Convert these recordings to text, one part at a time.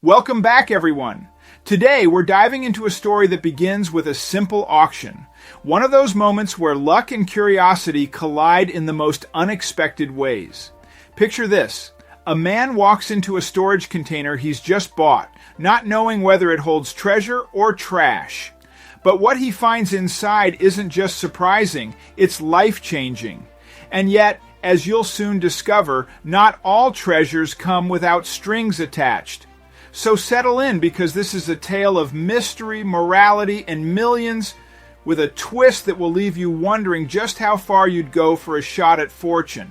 Welcome back, everyone. Today, we're diving into a story that begins with a simple auction. One of those moments where luck and curiosity collide in the most unexpected ways. Picture this. A man walks into a storage container he's just bought, not knowing whether it holds treasure or trash. But what he finds inside isn't just surprising, it's life-changing. And yet, as you'll soon discover, not all treasures come without strings attached. So settle in, because this is a tale of mystery, morality, and millions, with a twist that will leave you wondering just how far you'd go for a shot at fortune.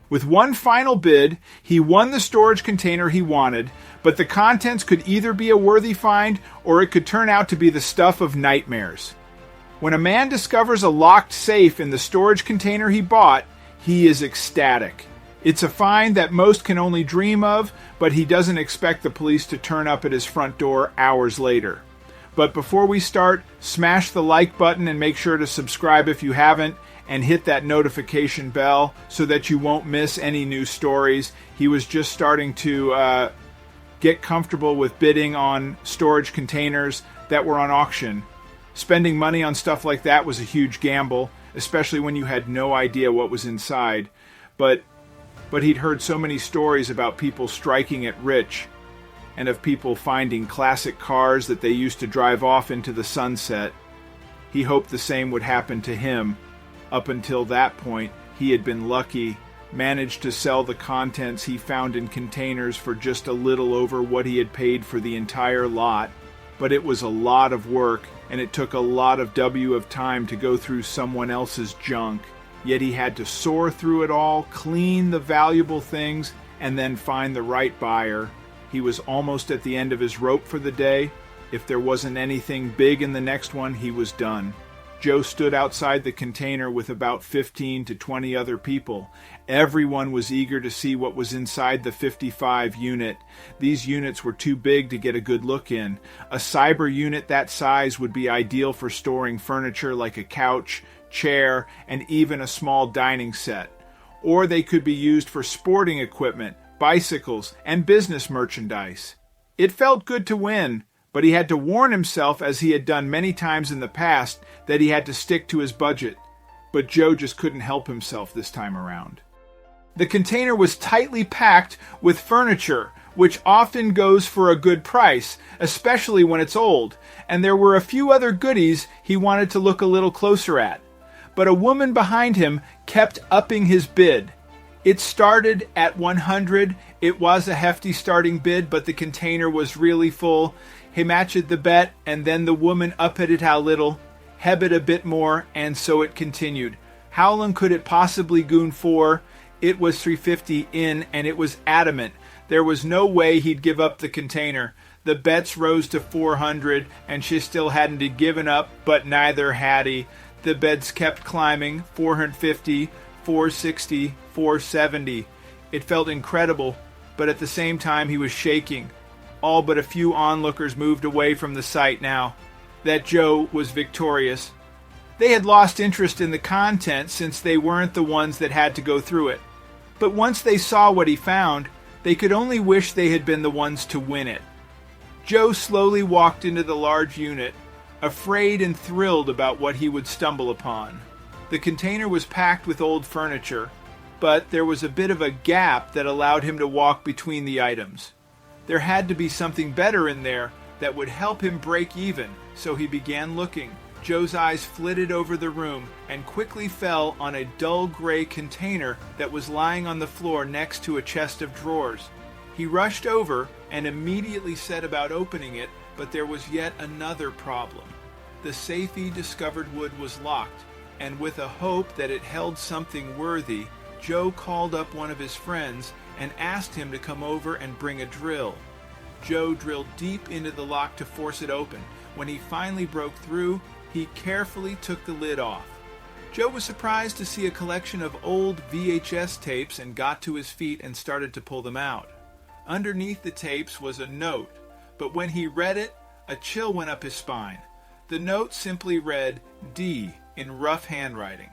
With one final bid, he won the storage container he wanted, but the contents could either be a worthy find or it could turn out to be the stuff of nightmares. When a man discovers a locked safe in the storage container he bought, he is ecstatic. It's a find that most can only dream of, but he doesn't expect the police to turn up at his front door hours later. But before we start, smash the like button and make sure to subscribe if you haven't, and hit that notification bell so that you won't miss any new stories. He was just starting to get comfortable with bidding on storage containers that were on auction. Spending money on stuff like that was a huge gamble, especially when you had no idea what was inside. But he'd heard so many stories about people striking it rich, and of people finding classic cars that they used to drive off into the sunset. He hoped the same would happen to him. Up until that point, he had been lucky, managed to sell the contents he found in containers for just a little over what he had paid for the entire lot. But it was a lot of work, and it took a lot of time to go through someone else's junk. Yet he had to sort through it all, clean the valuable things, and then find the right buyer. He was almost at the end of his rope for the day. If there wasn't anything big in the next one, he was done. Joe stood outside the container with about 15 to 20 other people. Everyone was eager to see what was inside the 55 unit. These units were too big to get a good look in. A cyber unit that size would be ideal for storing furniture like a couch, chair, and even a small dining set. Or they could be used for sporting equipment, bicycles, and business merchandise. It felt good to win, but he had to warn himself, as he had done many times in the past, that he had to stick to his budget. But Joe just couldn't help himself this time around. The container was tightly packed with furniture, which often goes for a good price, especially when it's old, and there were a few other goodies he wanted to look a little closer at. But a woman behind him kept upping his bid. It started at 100. It was a hefty starting bid, but the container was really full. He matched the bet, and then the woman upped it a little, hebbed a bit more, and so it continued. How long could it possibly goon for? It was $350 in, and it was adamant. There was no way he'd give up the container. The bets rose to 400, and she still hadn't given up, but neither had he. The bets kept climbing, 450, 460, 470. It felt incredible, but at the same time he was shaking. All but a few onlookers moved away from the site now. That Joe was victorious. They had lost interest in the content since they weren't the ones that had to go through it. But once they saw what he found, they could only wish they had been the ones to win it. Joe slowly walked into the large unit, afraid and thrilled about what he would stumble upon. The container was packed with old furniture, but there was a bit of a gap that allowed him to walk between the items. There had to be something better in there that would help him break even, so he began looking. Joe's eyes flitted over the room and quickly fell on a dull gray container that was lying on the floor next to a chest of drawers. He rushed over and immediately set about opening it, but there was yet another problem. The safe he discovered was locked, and with a hope that it held something worthy, Joe called up one of his friends and asked him to come over and bring a drill. Joe drilled deep into the lock to force it open. When he finally broke through, he carefully took the lid off. Joe was surprised to see a collection of old VHS tapes and got to his feet and started to pull them out. Underneath the tapes was a note, but when he read it, a chill went up his spine. The note simply read D in rough handwriting.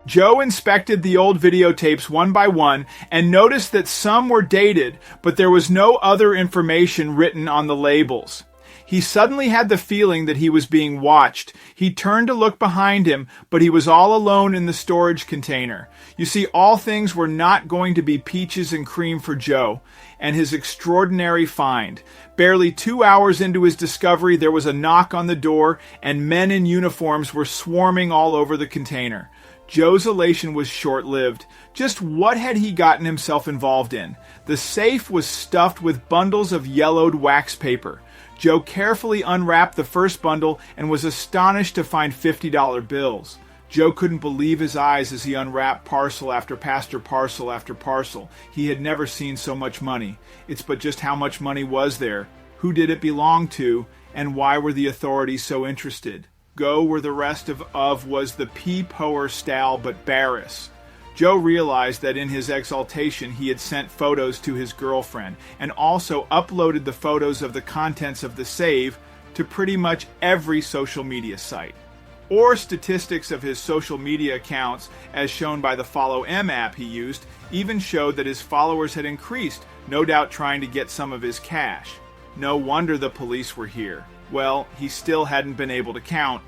Joe inspected the old videotapes one by one and noticed that some were dated, but there was no other information written on the labels. He suddenly had the feeling that he was being watched. He turned to look behind him, but he was all alone in the storage container. You see, all things were not going to be peaches and cream for Joe and his extraordinary find. Barely 2 hours into his discovery, there was a knock on the door, and men in uniforms were swarming all over the container. Joe's elation was short-lived. Just what had he gotten himself involved in? The safe was stuffed with bundles of yellowed wax paper. Joe carefully unwrapped the first bundle and was astonished to find $50 bills. Joe couldn't believe his eyes as he unwrapped parcel after parcel after parcel. He had never seen so much money. It's but just how much money was there? Who did it belong to? And why were the authorities so interested? Go where the rest of was the pea-poer style but Barris. Joe realized that in his exaltation he had sent photos to his girlfriend and also uploaded the photos of the contents of the save to pretty much every social media site. Or statistics of his social media accounts, as shown by the Follow M app he used, even showed that his followers had increased, no doubt trying to get some of his cash. No wonder the police were here. Well, he still hadn't been able to count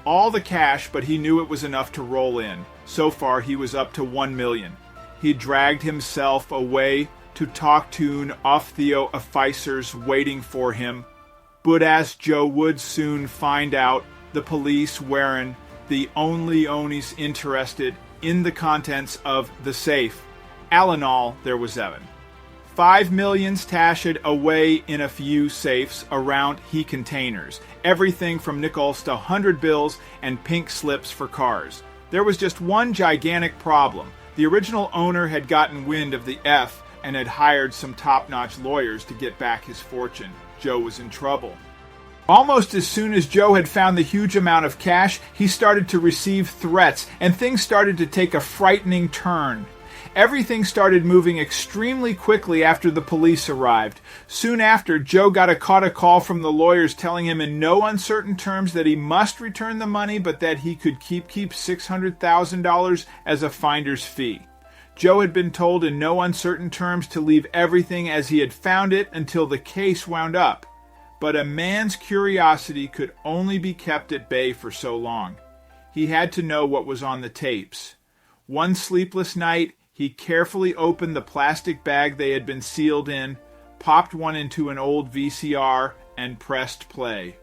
all the cash, but he knew it was enough to roll in. So far, he was up to 1 million. He dragged himself away to talk to Theo Officers waiting for him. But as Joe would soon find out, the police weren't the only onis interested in the contents of the safe. All in all, there was Evan. 5 million stashed away in a few safes around he containers. Everything from nickels to 100 bills and pink slips for cars. There was just one gigantic problem. The original owner had gotten wind of the F and had hired some top-notch lawyers to get back his fortune. Joe was in trouble. Almost as soon as Joe had found the huge amount of cash, he started to receive threats, and things started to take a frightening turn. Everything started moving extremely quickly after the police arrived. Soon after, Joe caught a call from the lawyers telling him in no uncertain terms that he must return the money, but that he could keep $600,000 as a finder's fee. Joe had been told in no uncertain terms to leave everything as he had found it until the case wound up. But a man's curiosity could only be kept at bay for so long. He had to know what was on the tapes. One sleepless night, he carefully opened the plastic bag they had been sealed in, popped one into an old VCR, and pressed play.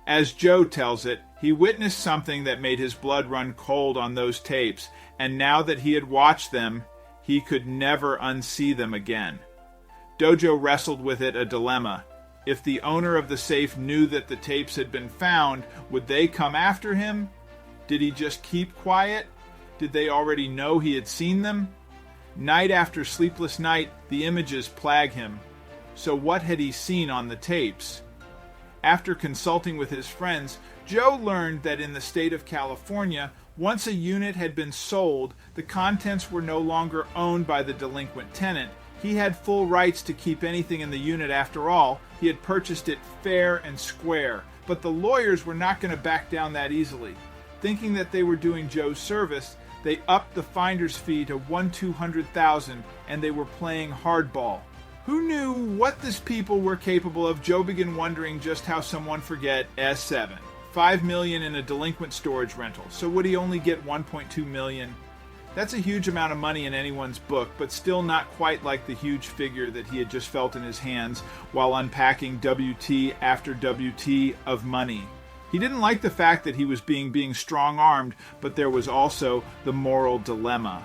As Joe tells it, he witnessed something that made his blood run cold on those tapes, and now that he had watched them, he could never unsee them again. Dojo wrestled with it, a dilemma. If the owner of the safe knew that the tapes had been found, would they come after him? Did he just keep quiet? Did they already know he had seen them? Night after sleepless night, the images plague him. So what had he seen on the tapes? After consulting with his friends, Joe learned that in the state of California, once a unit had been sold, the contents were no longer owned by the delinquent tenant. He had full rights to keep anything in the unit after all. He had purchased it fair and square. But the lawyers were not going to back down that easily. Thinking that they were doing Joe's service, they upped the finder's fee to $200,000, and they were playing hardball. Who knew what these people were capable of? Joe began wondering just how someone forget S7. $5 million in a delinquent storage rental. So would he only get $1.2 million? That's a huge amount of money in anyone's book, but still not quite like the huge figure that he had just felt in his hands while unpacking WT after WT of money. He didn't like the fact that he was being strong-armed, but there was also the moral dilemma.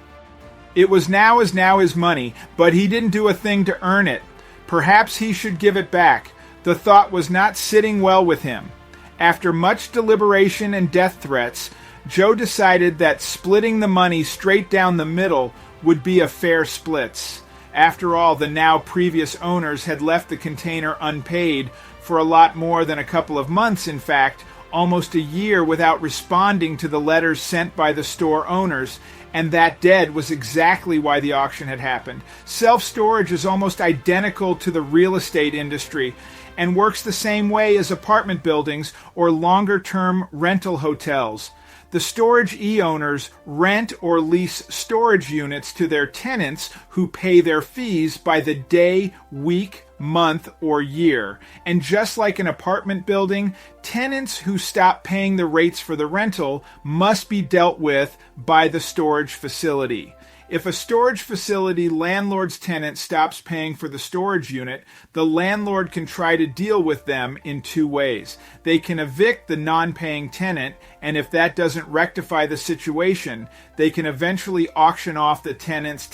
It was now his money, but he didn't do a thing to earn it. Perhaps he should give it back. The thought was not sitting well with him. After much deliberation and death threats, Joe decided that splitting the money straight down the middle would be a fair splits. After all, the now previous owners had left the container unpaid for a lot more than a couple of months, in fact, almost a year without responding to the letters sent by the store owners, and that dead was exactly why the auction had happened. Self-storage is almost identical to the real estate industry and works the same way as apartment buildings or longer-term rental hotels. The storage e-owners rent or lease storage units to their tenants who pay their fees by the day, week, month, or year. And just like an apartment building, tenants who stop paying the rates for the rental must be dealt with by the storage facility. If a storage facility landlord's tenant stops paying for the storage unit, the landlord can try to deal with them in two ways. They can evict the non-paying tenant, and if that doesn't rectify the situation, they can eventually auction off the tenant's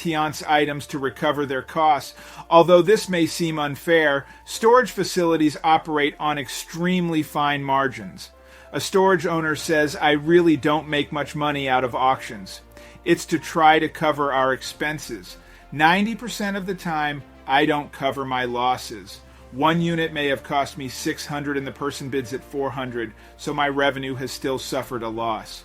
items to recover their costs. Although this may seem unfair, storage facilities operate on extremely fine margins. A storage owner says, "I really don't make much money out of auctions. It's to try to cover our expenses. 90% of the time, I don't cover my losses. One unit may have cost me $600 and the person bids at $400, so my revenue has still suffered a loss."